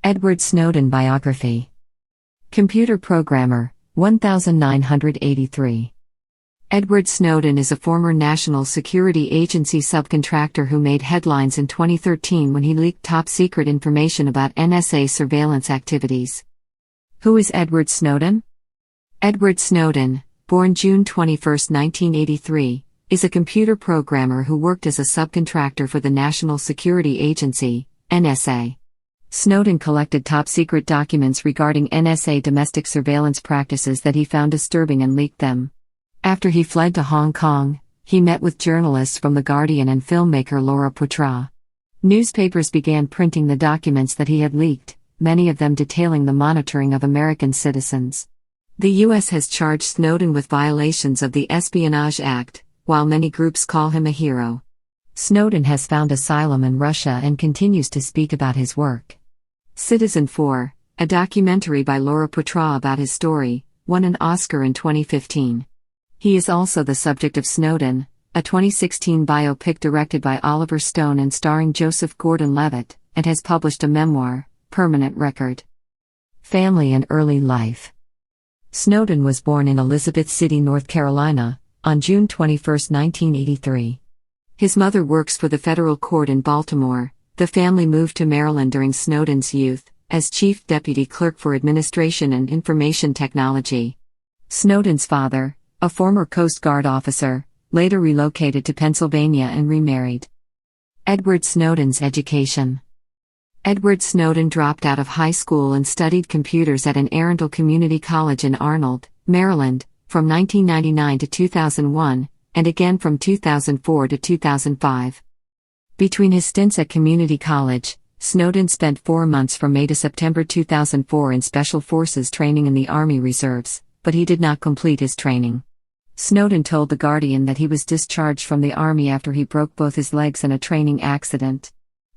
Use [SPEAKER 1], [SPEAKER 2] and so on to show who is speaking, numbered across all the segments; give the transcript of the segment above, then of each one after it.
[SPEAKER 1] Edward Snowden Biography. Computer Programmer, 1983. Edward Snowden is a former National Security Agency subcontractor who made headlines in 2013 when he leaked top-secret information about NSA surveillance activities. Who is Edward Snowden? Edward Snowden, born June 21, 1983, is a computer programmer who worked as a subcontractor for the National Security Agency, NSA. Snowden collected top-secret documents regarding NSA domestic surveillance practices that he found disturbing and leaked them. After he fled to Hong Kong, he met with journalists from The Guardian and filmmaker Laura Poitras. Newspapers began printing the documents that he had leaked, many of them detailing the monitoring of American citizens. The U.S. has charged Snowden with violations of the Espionage Act, while many groups call him a hero. Snowden has found asylum in Russia and continues to speak about his work. Citizen 4, a documentary by Laura Poitras about his story, won an Oscar in 2015. He is also the subject of Snowden, a 2016 biopic directed by Oliver Stone and starring Joseph Gordon-Levitt, and has published a memoir, Permanent Record. Family and early life. Snowden was born in Elizabeth City, North Carolina, on June 21, 1983. His mother works for the federal court in Baltimore. The family moved to Maryland during Snowden's youth, as Chief Deputy Clerk for Administration and Information Technology. Snowden's father, a former Coast Guard officer, later relocated to Pennsylvania and remarried. Edward Snowden's education. Edward Snowden dropped out of high school and studied computers at an Arundel Community College in Arnold, Maryland, from 1999 to 2001, and again from 2004 to 2005. Between his stints at community college, Snowden spent 4 months from May to September 2004 in Special Forces training in the Army Reserves, but he did not complete his training. Snowden told The Guardian that he was discharged from the Army after he broke both his legs in a training accident.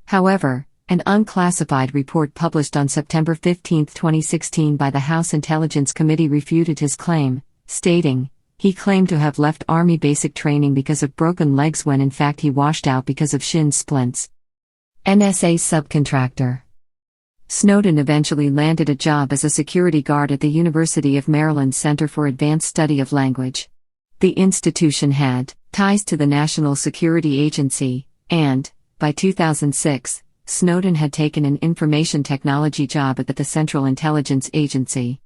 [SPEAKER 1] However, an unclassified report published on September 15, 2016 by the House Intelligence Committee refuted his claim, stating, he claimed to have left Army basic training because of broken legs when in fact he washed out because of shin splints. NSA subcontractor. Snowden eventually landed a job as a security guard at the University of Maryland Center for Advanced Study of Language. The institution had ties to the National Security Agency, and, by 2006, Snowden had taken an information technology job at the Central Intelligence Agency.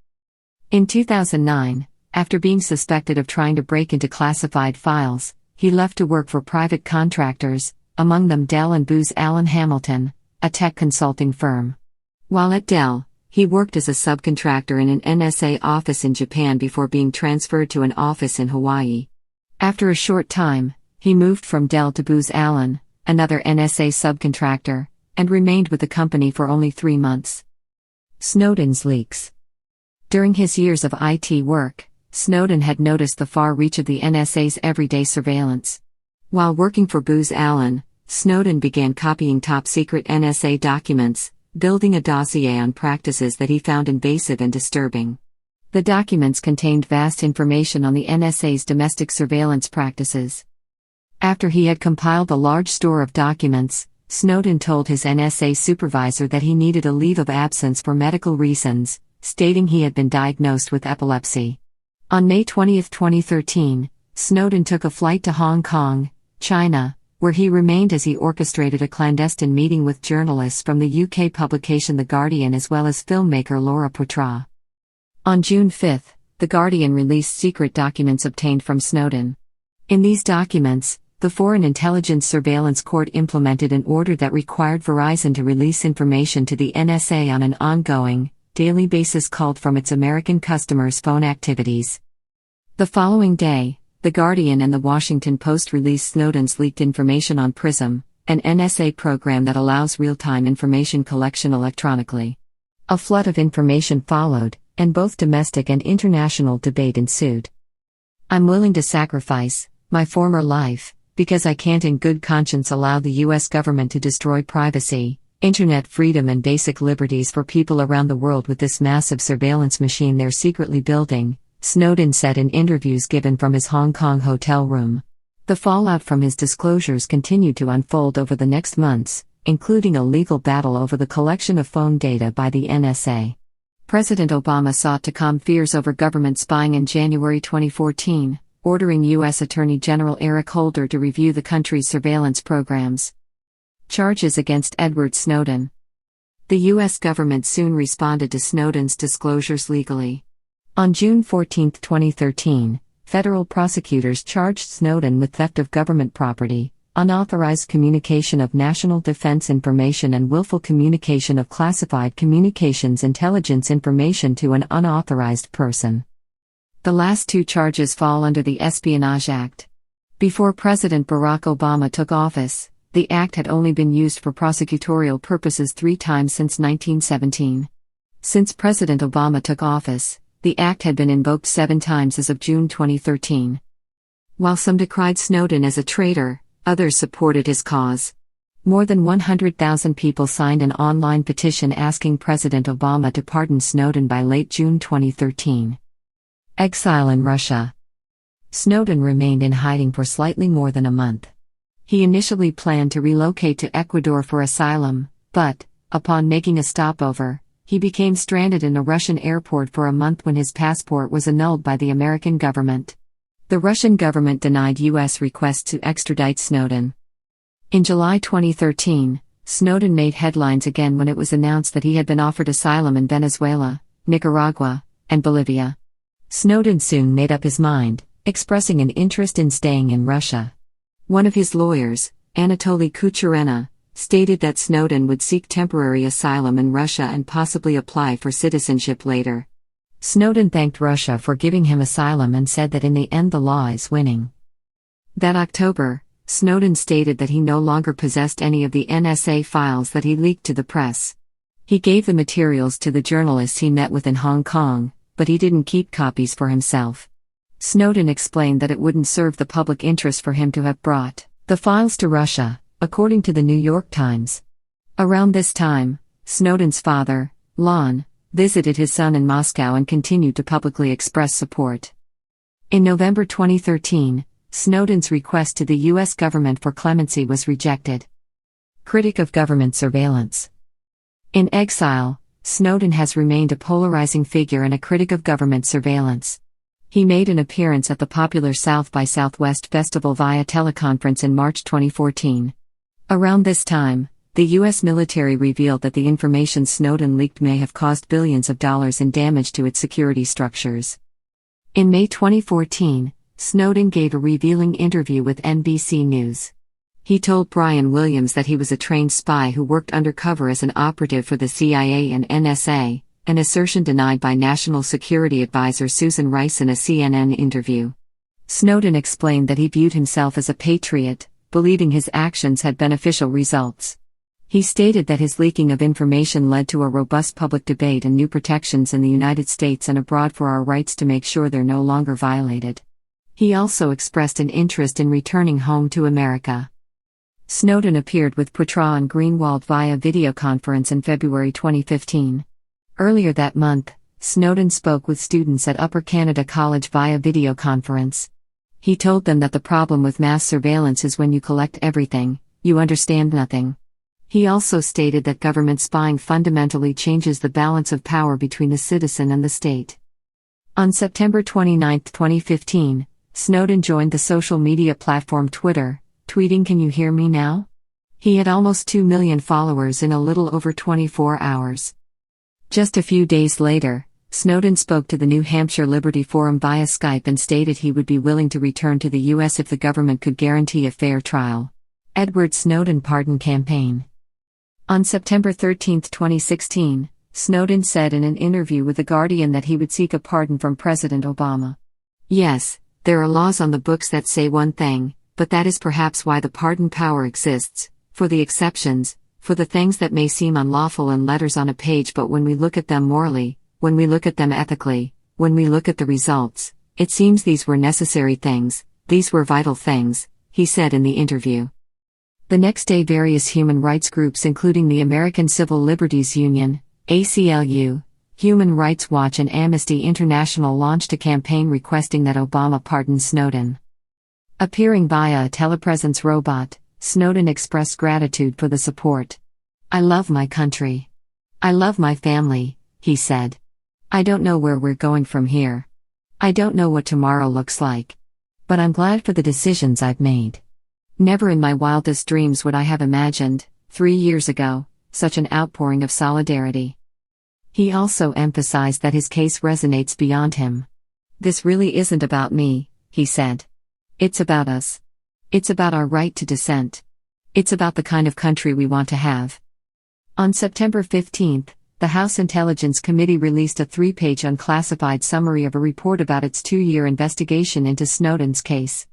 [SPEAKER 1] In 2009, after being suspected of trying to break into classified files, he left to work for private contractors, among them Dell and Booz Allen Hamilton, a tech consulting firm. While at Dell, he worked as a subcontractor in an NSA office in Japan before being transferred to an office in Hawaii. After a short time, he moved from Dell to Booz Allen, another NSA subcontractor, and remained with the company for only 3 months. Snowden's leaks. During his years of IT work, Snowden had noticed the far reach of the NSA's everyday surveillance. While working for Booz Allen, Snowden began copying top-secret NSA documents, building a dossier on practices that he found invasive and disturbing. The documents contained vast information on the NSA's domestic surveillance practices. After he had compiled a large store of documents, Snowden told his NSA supervisor that he needed a leave of absence for medical reasons, stating he had been diagnosed with epilepsy. On May 20, 2013, Snowden took a flight to Hong Kong, China, where he remained as he orchestrated a clandestine meeting with journalists from the UK publication The Guardian as well as filmmaker Laura Poitras. On June 5, The Guardian released secret documents obtained from Snowden. In these documents, the Foreign Intelligence Surveillance Court implemented an order that required Verizon to release information to the NSA on an ongoing, daily basis called from its American customers' phone activities. The following day, The Guardian and The Washington Post released Snowden's leaked information on PRISM, an NSA program that allows real-time information collection electronically. A flood of information followed, and both domestic and international debate ensued. I'm willing to sacrifice my former life, because I can't in good conscience allow the U.S. government to destroy privacy, internet freedom and basic liberties for people around the world with this massive surveillance machine they're secretly building, Snowden said in interviews given from his Hong Kong hotel room. The fallout from his disclosures continued to unfold over the next months, including a legal battle over the collection of phone data by the NSA. President Obama sought to calm fears over government spying in January 2014, ordering U.S. Attorney General Eric Holder to review the country's surveillance programs. Charges against Edward Snowden. The U.S. government soon responded to Snowden's disclosures legally. On June 14, 2013, federal prosecutors charged Snowden with theft of government property, unauthorized communication of national defense information, and willful communication of classified communications intelligence information to an unauthorized person. The last two charges fall under the Espionage Act. Before President Barack Obama took office, the act had only been used for prosecutorial purposes 3 times since 1917. Since President Obama took office, the act had been invoked 7 times as of June 2013. While some decried Snowden as a traitor, others supported his cause. More than 100,000 people signed an online petition asking President Obama to pardon Snowden by late June 2013. Exile in Russia. Snowden remained in hiding for slightly more than a month. He initially planned to relocate to Ecuador for asylum, but, upon making a stopover, he became stranded in a Russian airport for a month when his passport was annulled by the American government. The Russian government denied U.S. requests to extradite Snowden. In July 2013, Snowden made headlines again when it was announced that he had been offered asylum in Venezuela, Nicaragua, and Bolivia. Snowden soon made up his mind, expressing an interest in staying in Russia. One of his lawyers, Anatoly Kucherena, stated that Snowden would seek temporary asylum in Russia and possibly apply for citizenship later. Snowden thanked Russia for giving him asylum and said that in the end the law is winning. That October, Snowden stated that he no longer possessed any of the NSA files that he leaked to the press. He gave the materials to the journalists he met with in Hong Kong, but he didn't keep copies for himself. Snowden explained that it wouldn't serve the public interest for him to have brought the files to Russia, according to the New York Times. Around this time, Snowden's father, Lon, visited his son in Moscow and continued to publicly express support. In November 2013, Snowden's request to the U.S. government for clemency was rejected. Critic of government surveillance. In exile, Snowden has remained a polarizing figure and a critic of government surveillance. He made an appearance at the popular South by Southwest festival via teleconference in March 2014. Around this time, the U.S. military revealed that the information Snowden leaked may have caused billions of dollars in damage to its security structures. In May 2014, Snowden gave a revealing interview with NBC News. He told Brian Williams that he was a trained spy who worked undercover as an operative for the CIA and NSA, an assertion denied by National Security Advisor Susan Rice in a CNN interview. Snowden explained that he viewed himself as a patriot, believing his actions had beneficial results. He stated that his leaking of information led to a robust public debate and new protections in the United States and abroad for our rights to make sure they're no longer violated. He also expressed an interest in returning home to America. Snowden appeared with Petra and Greenwald via videoconference in February 2015. Earlier that month, Snowden spoke with students at Upper Canada College via videoconference. He told them that the problem with mass surveillance is when you collect everything, you understand nothing. He also stated that government spying fundamentally changes the balance of power between the citizen and the state. On September 29, 2015, Snowden joined the social media platform Twitter, tweeting, "Can you hear me now?" He had almost 2 million followers in a little over 24 hours. Just a few days later, Snowden spoke to the New Hampshire Liberty Forum via Skype and stated he would be willing to return to the U.S. if the government could guarantee a fair trial. Edward Snowden Pardon Campaign. On September 13, 2016, Snowden said in an interview with The Guardian that he would seek a pardon from President Obama. Yes, there are laws on the books that say one thing, but that is perhaps why the pardon power exists, for the exceptions, for the things that may seem unlawful in letters on a page, but when we look at them morally, when we look at them ethically, when we look at the results, it seems these were necessary things, these were vital things, he said in the interview. The next day, various human rights groups including the American Civil Liberties Union, ACLU, Human Rights Watch and Amnesty International launched a campaign requesting that Obama pardon Snowden. Appearing via a telepresence robot, Snowden expressed gratitude for the support. "I love my country. I love my family," he said. "I don't know where we're going from here. I don't know what tomorrow looks like. But I'm glad for the decisions I've made. Never in my wildest dreams would I have imagined, 3 years ago, such an outpouring of solidarity." He also emphasized that his case resonates beyond him. "This really isn't about me," he said. "It's about us. It's about our right to dissent. It's about the kind of country we want to have." On September 15, the House Intelligence Committee released a 3-page unclassified summary of a report about its 2-year investigation into Snowden's case.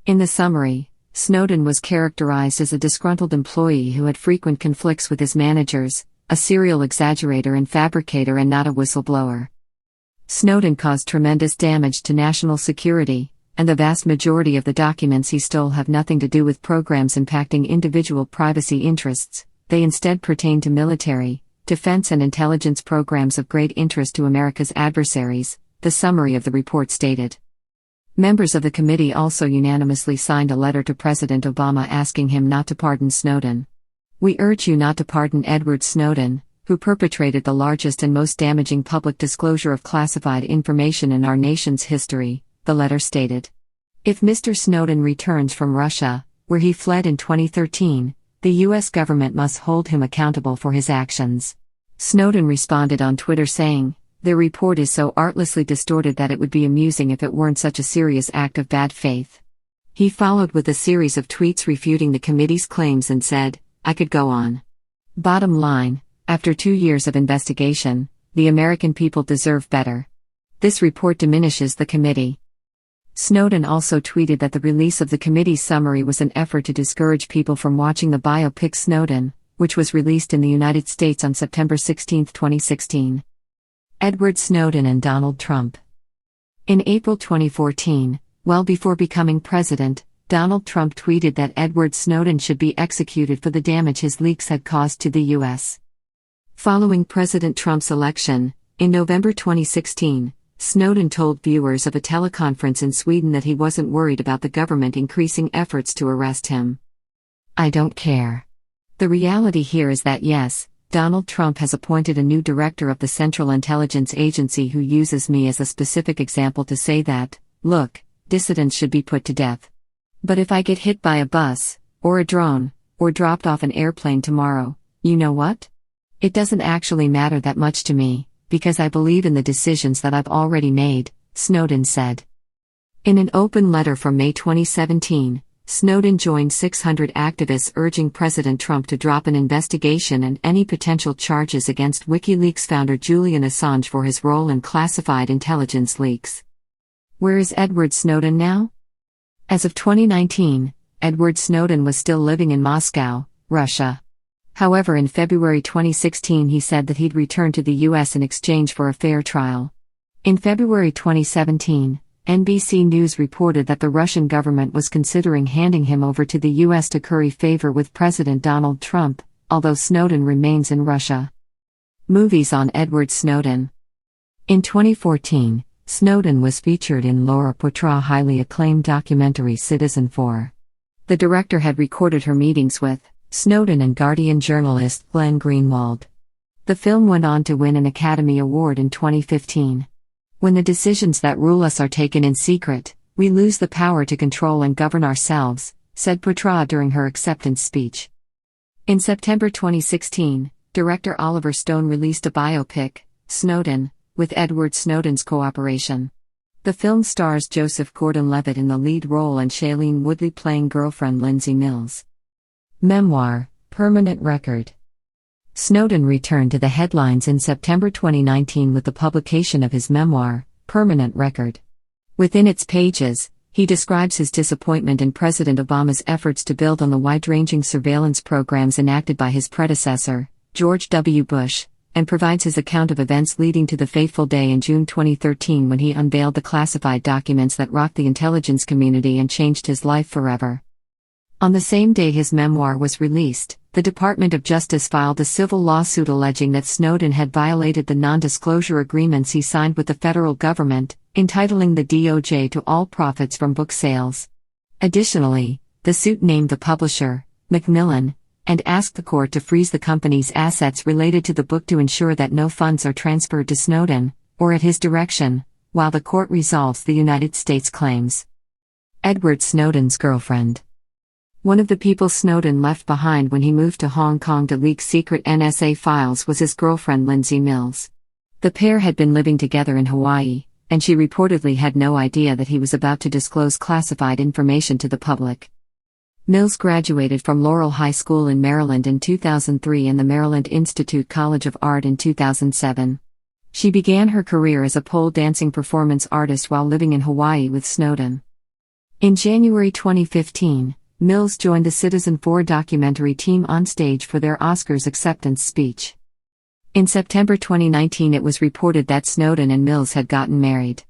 [SPEAKER 1] In the summary, Snowden was characterized as a disgruntled employee who had frequent conflicts with his managers, a serial exaggerator and fabricator and not a whistleblower. Snowden caused tremendous damage to national security, and the vast majority of the documents he stole have nothing to do with programs impacting individual privacy interests. They instead pertain to military, defense and intelligence programs of great interest to America's adversaries, the summary of the report stated. Members of the committee also unanimously signed a letter to President Obama asking him not to pardon Snowden. "We urge you not to pardon Edward Snowden, who perpetrated the largest and most damaging public disclosure of classified information in our nation's history," the letter stated. If Mr. Snowden returns from Russia, where he fled in 2013, the U.S. government must hold him accountable for his actions. Snowden responded on Twitter saying, "Their report is so artlessly distorted that it would be amusing if it weren't such a serious act of bad faith." He followed with a series of tweets refuting the committee's claims and said, "I could go on. Bottom line, after 2 years of investigation, the American people deserve better. This report diminishes the committee." Snowden also tweeted that the release of the committee's summary was an effort to discourage people from watching the biopic Snowden, which was released in the United States on September 16, 2016. Edward Snowden and Donald Trump. In April 2014, well before becoming president, Donald Trump tweeted that Edward Snowden should be executed for the damage his leaks had caused to the U.S. Following President Trump's election, in November 2016, Snowden told viewers of a teleconference in Sweden that he wasn't worried about the government increasing efforts to arrest him. "I don't care. The reality here is that yes, Donald Trump has appointed a new director of the Central Intelligence Agency who uses me as a specific example to say that, look, dissidents should be put to death. But if I get hit by a bus, or a drone, or dropped off an airplane tomorrow, you know what? It doesn't actually matter that much to me, because I believe in the decisions that I've already made," Snowden said. In an open letter from May 2017, Snowden joined 600 activists urging President Trump to drop an investigation and any potential charges against WikiLeaks founder Julian Assange for his role in classified intelligence leaks. Where is Edward Snowden now? As of 2019, Edward Snowden was still living in Moscow, Russia. However, in February 2016 he said that he'd return to the U.S. in exchange for a fair trial. In February 2017, NBC News reported that the Russian government was considering handing him over to the U.S. to curry favor with President Donald Trump, although Snowden remains in Russia. Movies on Edward Snowden. In 2014, Snowden was featured in Laura Poitras' highly acclaimed documentary Citizen4. The director had recorded her meetings with Snowden and Guardian journalist Glenn Greenwald. The film went on to win an Academy Award in 2015. "When the decisions that rule us are taken in secret, we lose the power to control and govern ourselves," said Poitras during her acceptance speech. In September 2016, director Oliver Stone released a biopic, Snowden, with Edward Snowden's cooperation. The film stars Joseph Gordon-Levitt in the lead role and Shailene Woodley playing girlfriend Lindsay Mills. Memoir, Permanent Record. Snowden returned to the headlines in September 2019 with the publication of his memoir, Permanent Record. Within its pages, he describes his disappointment in President Obama's efforts to build on the wide-ranging surveillance programs enacted by his predecessor, George W. Bush, and provides his account of events leading to the fateful day in June 2013 when he unveiled the classified documents that rocked the intelligence community and changed his life forever. On the same day his memoir was released, the Department of Justice filed a civil lawsuit alleging that Snowden had violated the non-disclosure agreements he signed with the federal government, entitling the DOJ to all profits from book sales. Additionally, the suit named the publisher, Macmillan, and asked the court to freeze the company's assets related to the book to ensure that no funds are transferred to Snowden, or at his direction, while the court resolves the United States claims. Edward Snowden's girlfriend. One of the people Snowden left behind when he moved to Hong Kong to leak secret NSA files was his girlfriend Lindsay Mills. The pair had been living together in Hawaii, and she reportedly had no idea that he was about to disclose classified information to the public. Mills graduated from Laurel High School in Maryland in 2003 and the Maryland Institute College of Art in 2007. She began her career as a pole dancing performance artist while living in Hawaii with Snowden. In January 2015, Mills joined the Citizen4 documentary team on stage for their Oscars acceptance speech. In September 2019 it was reported that Snowden and Mills had gotten married.